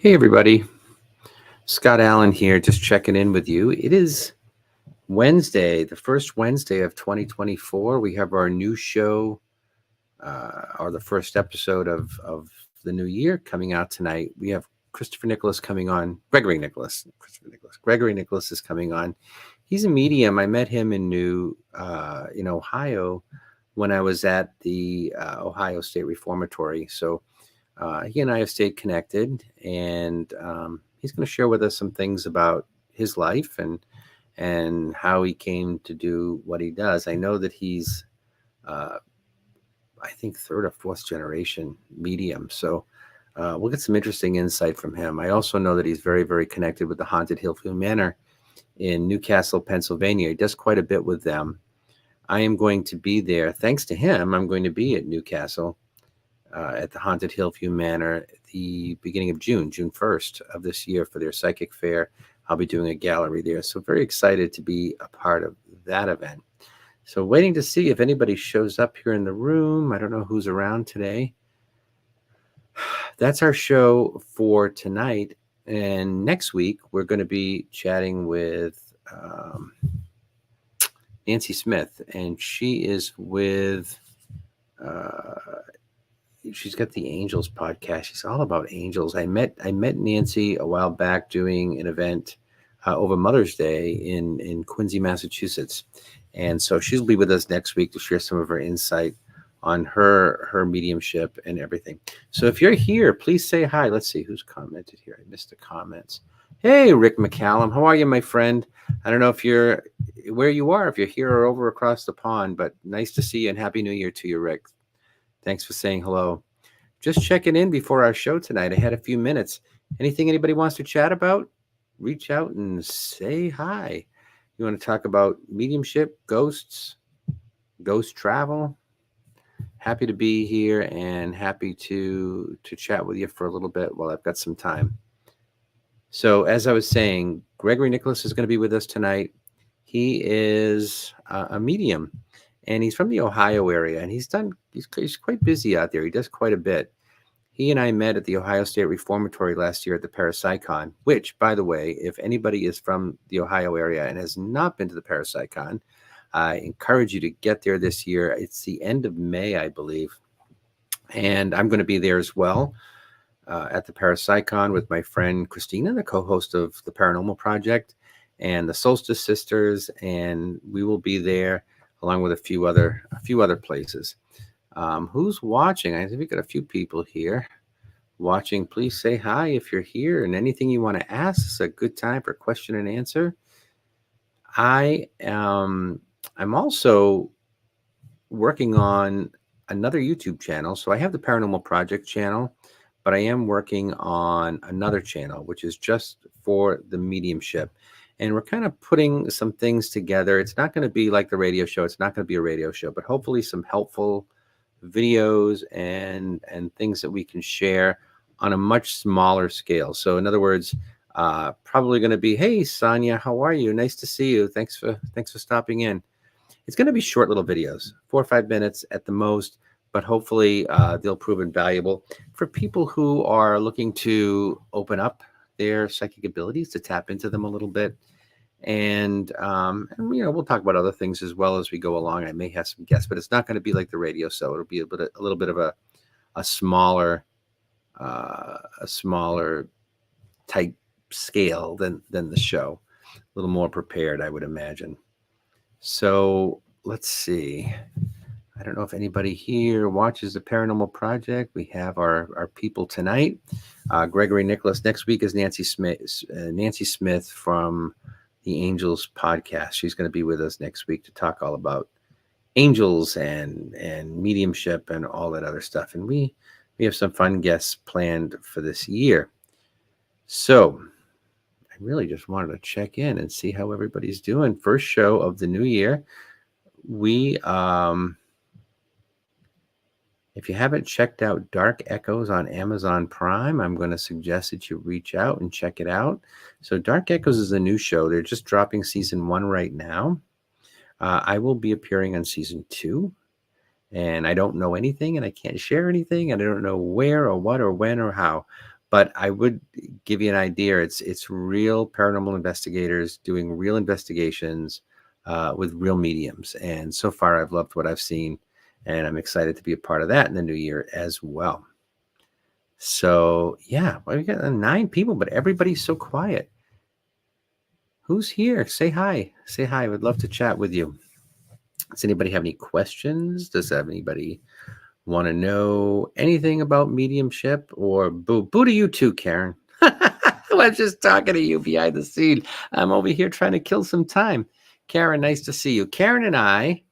Hey, everybody. Scott Allen here, just checking in with you. It is Wednesday, the first Wednesday of 2024. We have our new show, or the first episode of the new year coming out tonight. We have Christopher Nicholas coming on, Gregory Nicholas is coming on. He's a medium. I met him in Ohio when I was at the Ohio State Reformatory. So he and I have stayed connected, and he's going to share with us some things about his life and how he came to do what he does. I know that he's, I think, third or fourth generation medium, so we'll get some interesting insight from him. I also know that he's very, very connected with the Haunted Hillview Manor in Newcastle, Pennsylvania. He does quite a bit with them. I am going to be there. Thanks to him, I'm going to be at Newcastle at the Haunted Hillview Manor at the beginning of June 1st of this year for their psychic fair. I'll be doing a gallery there. So very excited to be a part of that event. So waiting to see if anybody shows up here in the room. I don't know who's around today. That's our show for tonight. And next week, we're going to be chatting with Nancy Smith, and she is with she's got the Angels podcast. She's all about angels. I met Nancy a while back doing an event over Mother's Day in Quincy, Massachusetts, and so she'll be with us next week to share some of her insight on her mediumship and everything. So if you're here, please say hi. Let's see who's commented here. I missed the comments. Hey, Rick McCallum, how are you, my friend? I don't know if you're where you are, if you're here or over across the pond, but nice to see you and Happy New Year to you, Rick. Thanks for saying hello. Just checking in before our show tonight. I had a few minutes. Anything anybody wants to chat about? Reach out and say hi. You want to talk about mediumship, ghosts, ghost travel? Happy to be here and happy to chat with you for a little bit while I've got some time. So as I was saying, Gregory Nicholas is going to be with us tonight. He is a medium, and he's from the Ohio area, and he's quite busy out there. He does quite a bit. He and I met at the Ohio State Reformatory last year at the Parapsychon, which, by the way, if anybody is from the Ohio area and has not been to the Parapsychon, I encourage you to get there this year. It's the end of May, I believe, and I'm going to be there as well at the Parapsychon with my friend Christina, the co-host of the Paranormal Project, and the Solstice Sisters, and we will be there along with a few other places. Who's watching? I think we've got a few people here watching. Please say hi if you're here, and anything you want to ask is a good time for question and answer. I'm also working on another YouTube channel. So I have the Paranormal Project channel, but I am working on another channel, which is just for the mediumship. And we're kind of putting some things together. It's not going to be like the radio show. It's not going to be a radio show, but hopefully some helpful videos and things that we can share on a much smaller scale. So in other words, probably going to be, hey, Sonia, how are you? Nice to see you. Thanks for stopping in. It's going to be short little videos, 4 or 5 minutes at the most, but hopefully they'll prove invaluable for people who are looking to open up their psychic abilities, to tap into them a little bit. And we'll talk about other things as well as we go along. I may have some guests, but it's not going to be like the radio show. It'll be a little bit of a smaller type scale than the show. A little more prepared, I would imagine. So let's see. I don't know if anybody here watches the Paranormal Project. We have our people tonight. Gregory Nicholas. Next week is Nancy Smith from the Angels podcast. She's going to be with us next week to talk all about angels and mediumship and all that other stuff. And we have some fun guests planned for this year. So I really just wanted to check in and see how everybody's doing. First show of the new year. We if you haven't checked out Dark Echoes on Amazon Prime, I'm going to suggest that you reach out and check it out. So Dark Echoes is a new show. They're just dropping season 1 right now. I will be appearing on season 2, and I don't know anything, and I can't share anything, and I don't know where or what or when or how. But I would give you an idea. It's real paranormal investigators doing real investigations with real mediums. And so far, I've loved what I've seen, and I'm excited to be a part of that in the new year as well. So yeah, well, we got 9 people, but everybody's so quiet. Who's here? Say hi. Say hi. I would love to chat with you. Does anybody have any questions? Does anybody want to know anything about mediumship? Or boo to you too, Karen. I'm just talking to you behind the scene. I'm over here trying to kill some time. Karen, nice to see you. Karen and I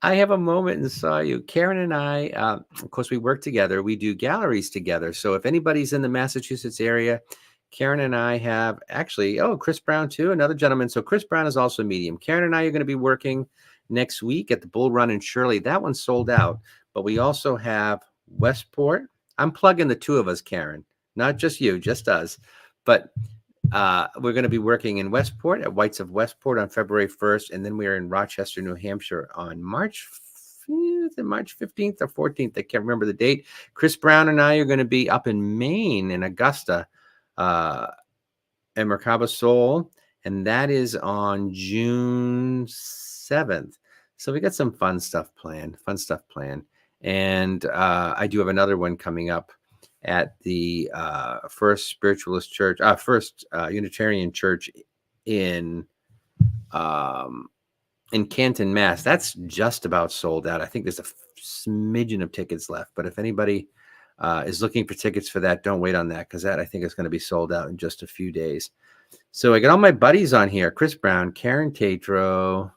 have a moment and saw you. Karen and I, of course, we work together. We do galleries together. So if anybody's in the Massachusetts area, Karen and I have actually, Chris Brown too, another gentleman. So Chris Brown is also a medium. Karen and I are going to be working next week at the Bull Run in Shirley. That one's sold out. But we also have Westport. I'm plugging the two of us, Karen, not just you, just us. But we're going to be working in Westport at Whites of Westport on February 1st. And then we are in Rochester, New Hampshire on March 15th or 14th. I can't remember the date. Chris Brown and I are going to be up in Maine in Augusta at Merkaba Soul. And that is on June 7th. So we got some fun stuff planned. And I do have another one coming up at the First Spiritualist Church, First Unitarian Church in Canton, Mass. That's just about sold out. I think there's a smidgen of tickets left, but if anybody is looking for tickets for that, don't wait on that, because that I think is going to be sold out in just a few days. So I got all my buddies on here: Chris Brown, Karen Tatro.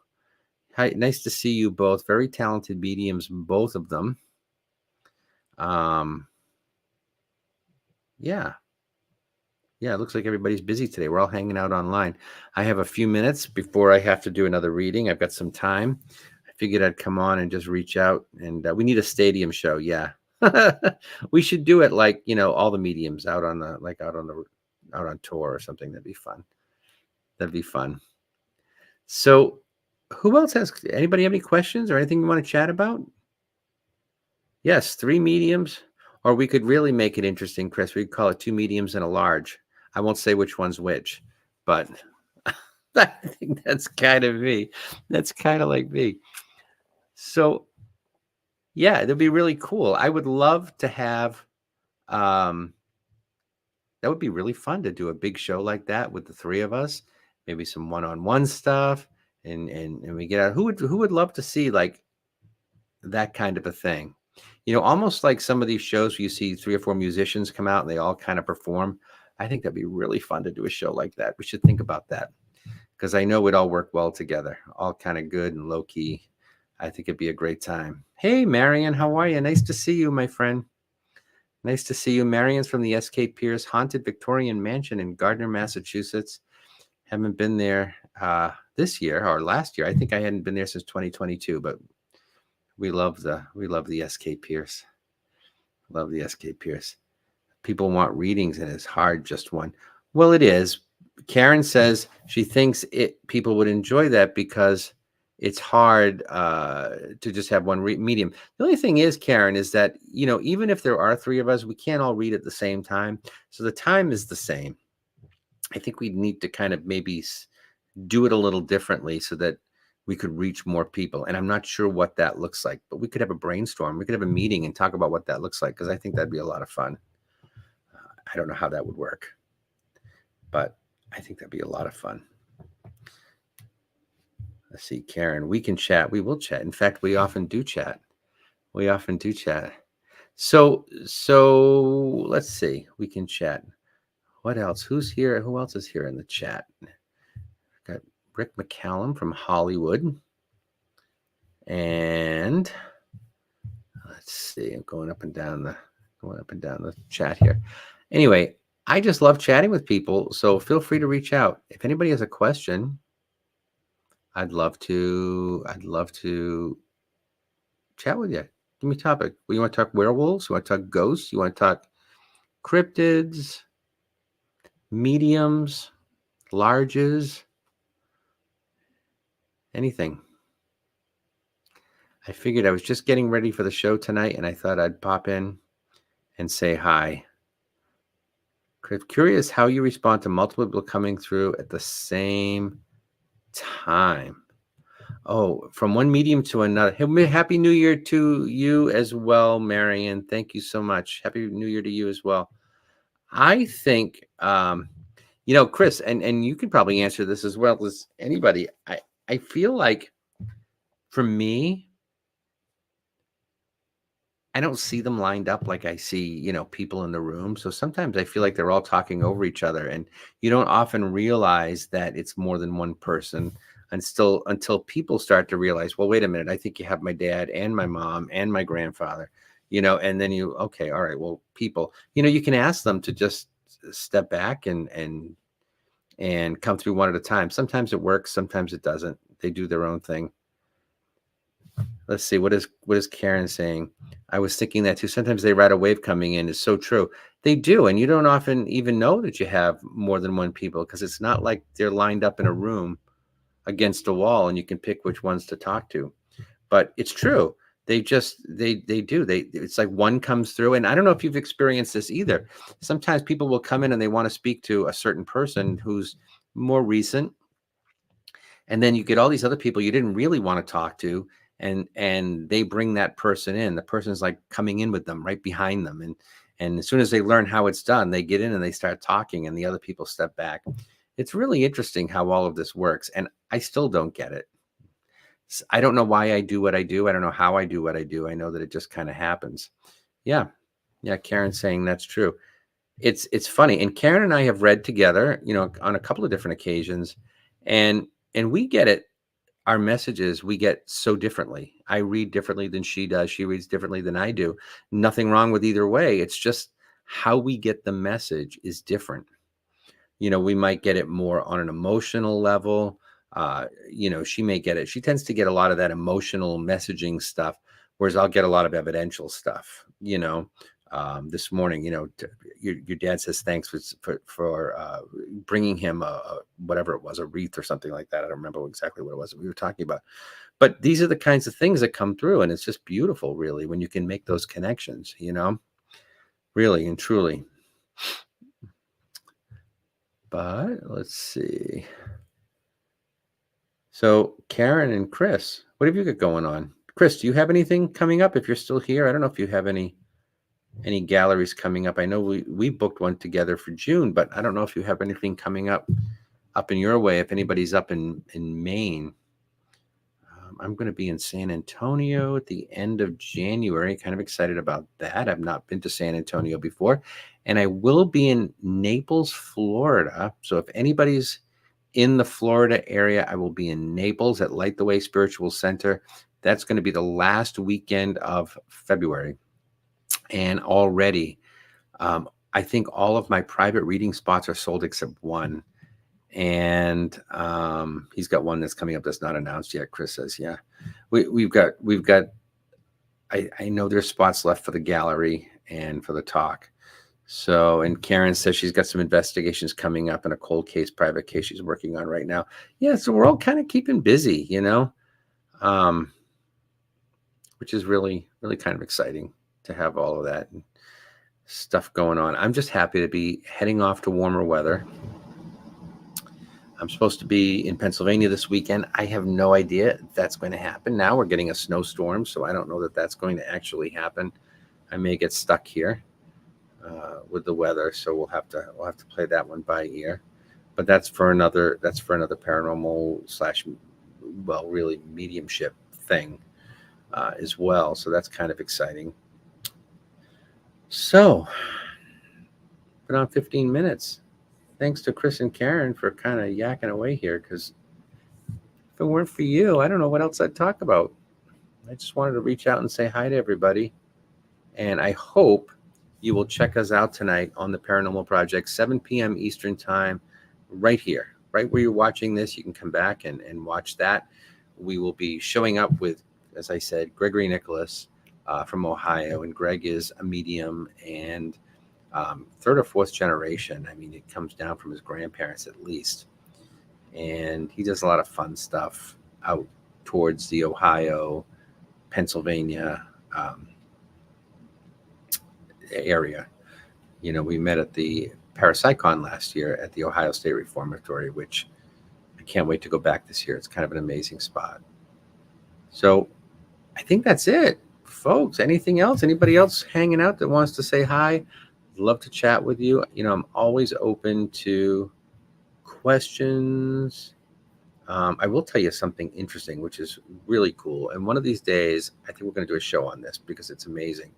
Hi, nice to see you both. Very talented mediums, both of them. Yeah, it looks like everybody's busy today. We're all hanging out online. I have a few minutes before I have to do another reading. I've got some time. I figured I'd come on and just reach out. And we need a stadium show. Yeah, we should do it like all the mediums out on tour or something. That'd be fun. So, who else has? Anybody have any questions or anything you want to chat about? Yes, 3 mediums, or we could really make it interesting, Chris. We'd call it 2 mediums and a large. I won't say which one's which, but I think that's kind of me. That's kind of like me. So, yeah, it'd be really cool. I would love to have, that would be really fun to do a big show like that with the 3 of us, maybe some one-on-one stuff, and we get out. Who would love to see like that kind of a thing? Almost like some of these shows where you see 3 or 4 musicians come out and they all kind of perform. I think that'd be really fun to do a show like that. We should think about that, because I know we'd all work well together, all kind of good and low key. I think it'd be a great time. Hey, Marion, how are you? Nice to see you, my friend. Nice to see you. Marion's from the S.K. Pierce Haunted Victorian Mansion in Gardner, Massachusetts. Haven't been there this year or last year. I think I hadn't been there since 2022, but we love the S.K. Pierce. Love the S.K. Pierce. People want readings, and it's hard, just one. Well, it is. Karen says she thinks people would enjoy that because it's hard to just have one medium. The only thing is, Karen, is that, even if there are 3 of us, we can't all read at the same time. So the time is the same. I think we need to kind of maybe do it a little differently so that we could reach more people. And I'm not sure what that looks like, but we could have a brainstorm. We could have a meeting and talk about what that looks like, because I think that'd be a lot of fun. I don't know how that would work, but I think that'd be a lot of fun. Let's see, Karen, we can chat. We will chat. In fact, we often do chat. So let's see. We can chat. What else? Who's here? Who else is here in the chat? Got Rick McCallum from Hollywood. And let's see. I'm going up and down the chat here. Anyway, I just love chatting with people, so feel free to reach out. If anybody has a question, I'd love to chat with you. Give me a topic. You want to talk werewolves? You want to talk ghosts? You want to talk cryptids, mediums, larges, anything. I figured I was just getting ready for the show tonight, and I thought I'd pop in and say hi. Curious how you respond to multiple people coming through at the same time. Oh, from one medium to another. Happy New Year to you as well, Marion. Thank you so much. Happy New Year to you as well. I think, Chris, and you can probably answer this as well as anybody. I feel like for me, I don't see them lined up like I see, people in the room. So sometimes I feel like they're all talking over each other, and you don't often realize that it's more than one person until people start to realize, well, wait a minute, I think you have my dad and my mom and my grandfather, and then okay, all right, well, people, you can ask them to just step back and come through one at a time. Sometimes it works, sometimes it doesn't. They do their own thing. Let's see, what is Karen saying? I was thinking that too. Sometimes they ride a wave coming in. It's so true. They do, and you don't often even know that you have more than one people, because it's not like they're lined up in a room against a wall and you can pick which ones to talk to. But it's true. They do. It's like one comes through, and I don't know if you've experienced this either. Sometimes people will come in and they want to speak to a certain person who's more recent, and then you get all these other people you didn't really want to talk to, and they bring that person in. The person's like coming in with them right behind them, and as soon as they learn how it's done, they get in and they start talking, and the other people step back. It's really interesting how all of this works, and I still don't get it. I don't know why I do what I do. I don't know how I do what I do. I know that it just kind of happens. Yeah. Karen's saying that's true. It's funny, and Karen and I have read together, on a couple of different occasions, and we get it. Our messages we get so differently. I read differently than she does. She reads differently than I do. Nothing wrong with either way. It's just how we get the message is different. We might get it more on an emotional level. She may get it. She tends to get a lot of that emotional messaging stuff, whereas I'll get a lot of evidential stuff. This morning, your dad says thanks for bringing him whatever it was, a wreath or something like that. I don't remember exactly what it was that we were talking about. But these are the kinds of things that come through, and it's just beautiful, really, when you can make those connections. Really and truly. But let's see. So Karen and Chris, what have you got going on? Chris, do you have anything coming up if you're still here? I don't know if you have any galleries coming up. I know we booked one together for June, but I don't know if you have anything coming up in your way. If anybody's up in Maine, I'm going to be in San Antonio at the end of January. Kind of excited about that. I've not been to San Antonio before, and I will be in Naples, Florida. So if anybody's in the Florida area, I will be in Naples at Light the Way Spiritual Center. That's going to be the last weekend of February. And already, I think all of my private reading spots are sold except one. And he's got one that's coming up that's not announced yet. Chris says, yeah, we've got, I know there's spots left for the gallery and for the talk. So, and Karen says she's got some investigations coming up and a cold case, private case she's working on right now. Yeah. So we're all kind of keeping busy, which is really, really kind of exciting to have all of that stuff going on. I'm just happy to be heading off to warmer weather. I'm supposed to be in Pennsylvania this weekend. I have no idea if that's going to happen. Now we're getting a snowstorm, so I don't know that that's going to actually happen. I may get stuck here with the weather, so we'll have to play that one by ear. But that's for another paranormal / really mediumship thing as well. So that's kind of exciting. So, been on 15 minutes. Thanks to Chris and Karen for kind of yakking away here, because if it weren't for you, I don't know what else I'd talk about. I just wanted to reach out and say hi to everybody. And I hope you will check us out tonight on the Paranormal Project, 7 p.m. Eastern Time, right here, right where you're watching this. You can come back and watch that. We will be showing up with, as I said, Gregory Nicholas from Ohio. And Greg is a medium and third or fourth generation. I mean, it comes down from his grandparents at least. And he does a lot of fun stuff out towards the Ohio, Pennsylvania area. We met at the parapsychon last year at the Ohio State Reformatory, which I can't wait to go back this year. It's kind of an amazing spot. So I think that's it, folks. Anything else? Anybody else hanging out that wants to say hi? Love to chat with you. I'm always open to questions. I will tell you something interesting, which is really cool. And one of these days, I think we're going to do a show on this because it's amazing.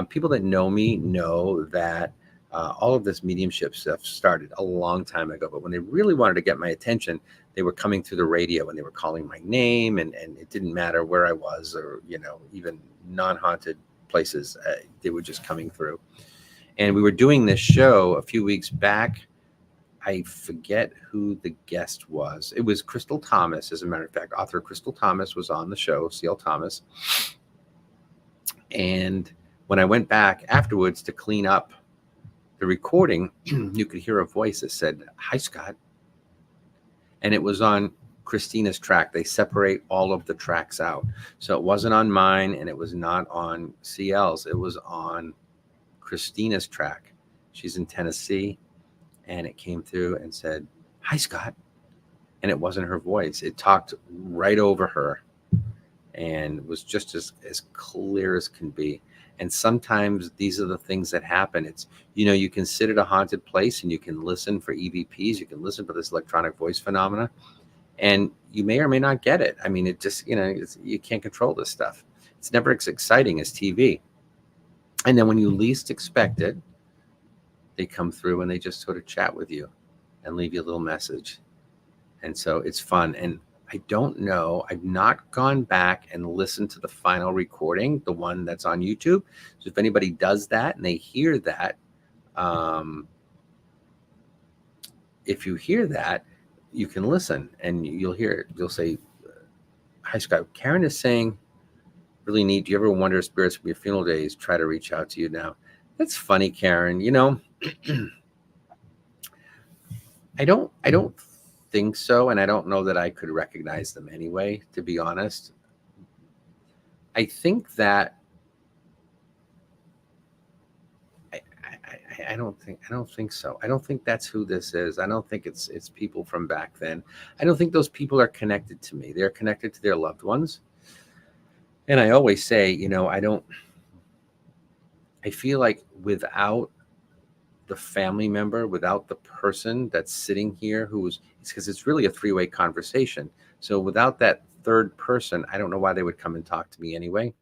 People that know me know that all of this mediumship stuff started a long time ago. But when they really wanted to get my attention, they were coming through the radio and they were calling my name, and it didn't matter where I was or, even non-haunted places. They were just coming through. And we were doing this show a few weeks back. I forget who the guest was. It was Crystal Thomas, as a matter of fact. Author Crystal Thomas was on the show, C.L. Thomas. And when I went back afterwards to clean up the recording, you could hear a voice that said, "Hi, Scott." And it was on Christina's track. They separate all of the tracks out. So it wasn't on mine and it was not on CL's. It was on Christina's track. She's in Tennessee. And it came through and said, "Hi, Scott." And it wasn't her voice. It talked right over her and was just as clear as can be. And sometimes these are the things that happen. It's, you can sit at a haunted place and you can listen for EVPs. You can listen for this electronic voice phenomena. And you may or may not get it. I mean, it just, you can't control this stuff. It's never as exciting as TV. And then when you least expect it, they come through and they just sort of chat with you and leave you a little message. And so it's fun. And I don't know, I've not gone back and listened to the final recording, the one that's on YouTube. So if anybody does that and they hear that, if you hear that, you can listen and you'll hear it. You'll say, "Hi, Scott. Karen is saying, really neat. Do you ever wonder if spirits from your funeral days try to reach out to you now?" That's funny, Karen. I don't think so, and I don't know that I could recognize them anyway, to be honest. I think that I don't think so. I don't think that's who this is. I don't think it's people from back then. I don't think those people are connected to me. They're connected to their loved ones. And I always say, I feel like without the family member, without the person that's sitting here it's because it's really a three-way conversation. So without that third person, I don't know why they would come and talk to me anyway.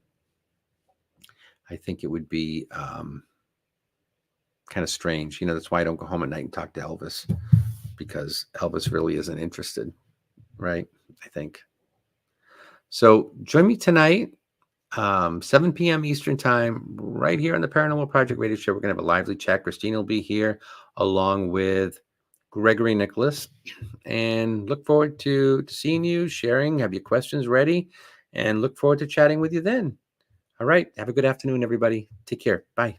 I think it would be kind of strange. That's why I don't go home at night and talk to Elvis, because Elvis really isn't interested, right? I think. So join me tonight, 7 p.m. Eastern time, right here on the Paranormal Project Radio Show. We're going to have a lively chat. Christine will be here along with Gregory Nicholas, and look forward to seeing you, sharing, have your questions ready, and look forward to chatting with you then. All right. Have a good afternoon, everybody. Take care. Bye.